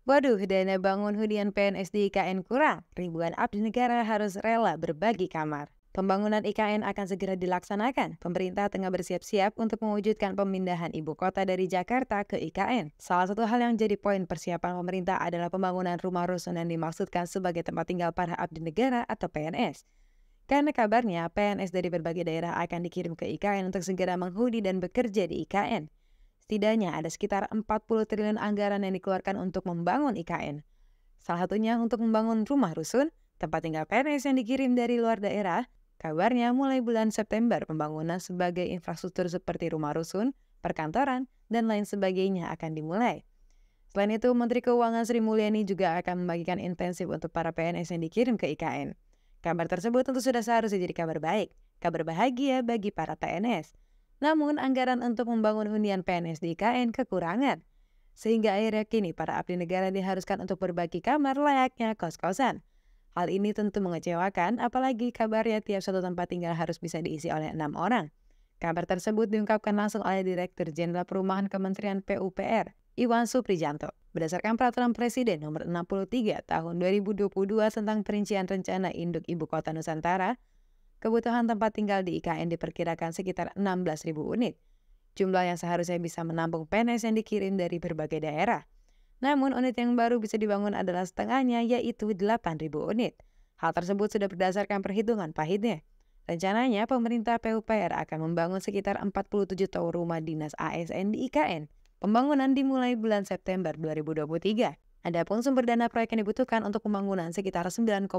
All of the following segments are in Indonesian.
Waduh, dana bangun hunian PNS di IKN kurang. Ribuan abdi negara harus rela berbagi kamar. Pembangunan IKN akan segera dilaksanakan. Pemerintah tengah bersiap-siap untuk mewujudkan pemindahan ibu kota dari Jakarta ke IKN. Salah satu hal yang jadi poin persiapan pemerintah adalah pembangunan rumah rusun yang dimaksudkan sebagai tempat tinggal para abdi negara atau PNS. Karena kabarnya, PNS dari berbagai daerah akan dikirim ke IKN untuk segera menghuni dan bekerja di IKN. Setidaknya ada sekitar 40 triliun anggaran yang dikeluarkan untuk membangun IKN. Salah satunya untuk membangun rumah rusun, tempat tinggal PNS yang dikirim dari luar daerah. Kabarnya mulai bulan September pembangunan sebagai infrastruktur seperti rumah rusun, perkantoran, dan lain sebagainya akan dimulai. Selain itu, Menteri Keuangan Sri Mulyani juga akan membagikan intensif untuk para PNS yang dikirim ke IKN. Kabar tersebut tentu sudah seharusnya jadi kabar baik, kabar bahagia bagi para PNS. Namun, anggaran untuk membangun hunian PNS di IKN kekurangan. Sehingga akhirnya kini para abdi negara diharuskan untuk berbagi kamar layaknya kos-kosan. Hal ini tentu mengecewakan, apalagi kabarnya tiap satu tempat tinggal harus bisa diisi oleh 6 orang. Kabar tersebut diungkapkan langsung oleh Direktur Jenderal Perumahan Kementerian PUPR, Iwan Suprijanto. Berdasarkan Peraturan Presiden Nomor 63 Tahun 2022 tentang perincian rencana induk Ibu Kota Nusantara, kebutuhan tempat tinggal di IKN diperkirakan sekitar 16.000 unit. Jumlah yang seharusnya bisa menampung PNS yang dikirim dari berbagai daerah. Namun unit yang baru bisa dibangun adalah setengahnya, yaitu 8.000 unit. Hal tersebut sudah berdasarkan perhitungan pahitnya. Rencananya pemerintah PUPR akan membangun sekitar 47 tower rumah dinas ASN di IKN. Pembangunan dimulai bulan September 2023. Adapun sumber dana proyek yang dibutuhkan untuk pembangunan sekitar 9,4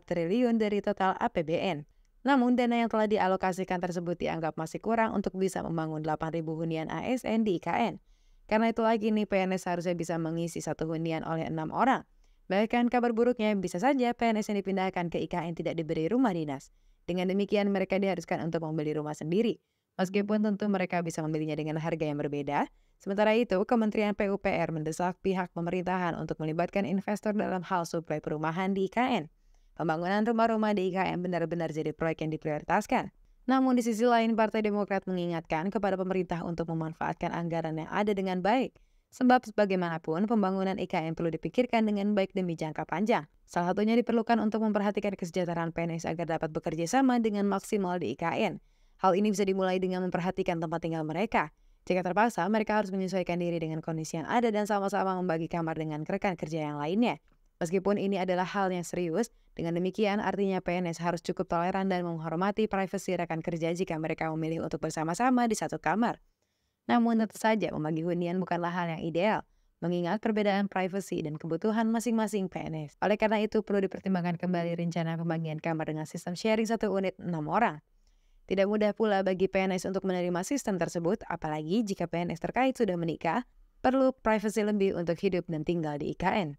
triliun dari total APBN. Namun dana yang telah dialokasikan tersebut dianggap masih kurang untuk bisa membangun 8.000 hunian ASN di IKN. Karena itu lagi nih PNS seharusnya bisa mengisi satu hunian oleh 6 orang. Bahkan kabar buruknya bisa saja PNS yang dipindahkan ke IKN tidak diberi rumah dinas. Dengan demikian mereka diharuskan untuk membeli rumah sendiri. Meskipun tentu mereka bisa membelinya dengan harga yang berbeda. Sementara itu, Kementerian PUPR mendesak pihak pemerintahan untuk melibatkan investor dalam hal suplai perumahan di IKN. Pembangunan rumah-rumah di IKN benar-benar jadi proyek yang diprioritaskan. Namun di sisi lain, Partai Demokrat mengingatkan kepada pemerintah untuk memanfaatkan anggaran yang ada dengan baik. Sebab bagaimanapun, pembangunan IKN perlu dipikirkan dengan baik demi jangka panjang. Salah satunya diperlukan untuk memperhatikan kesejahteraan PNS agar dapat bekerja sama dengan maksimal di IKN. Hal ini bisa dimulai dengan memperhatikan tempat tinggal mereka. Jika terpaksa, mereka harus menyesuaikan diri dengan kondisi yang ada dan sama-sama membagi kamar dengan rekan kerja yang lainnya. Meskipun ini adalah hal yang serius, dengan demikian artinya PNS harus cukup toleran dan menghormati privasi rekan kerja jika mereka memilih untuk bersama-sama di satu kamar. Namun tentu saja membagi hunian bukanlah hal yang ideal, mengingat perbedaan privasi dan kebutuhan masing-masing PNS. Oleh karena itu perlu dipertimbangkan kembali rencana pembagian kamar dengan sistem sharing satu unit 6 orang. Tidak mudah pula bagi PNS untuk menerima sistem tersebut, apalagi jika PNS terkait sudah menikah, perlu privasi lebih untuk hidup dan tinggal di IKN.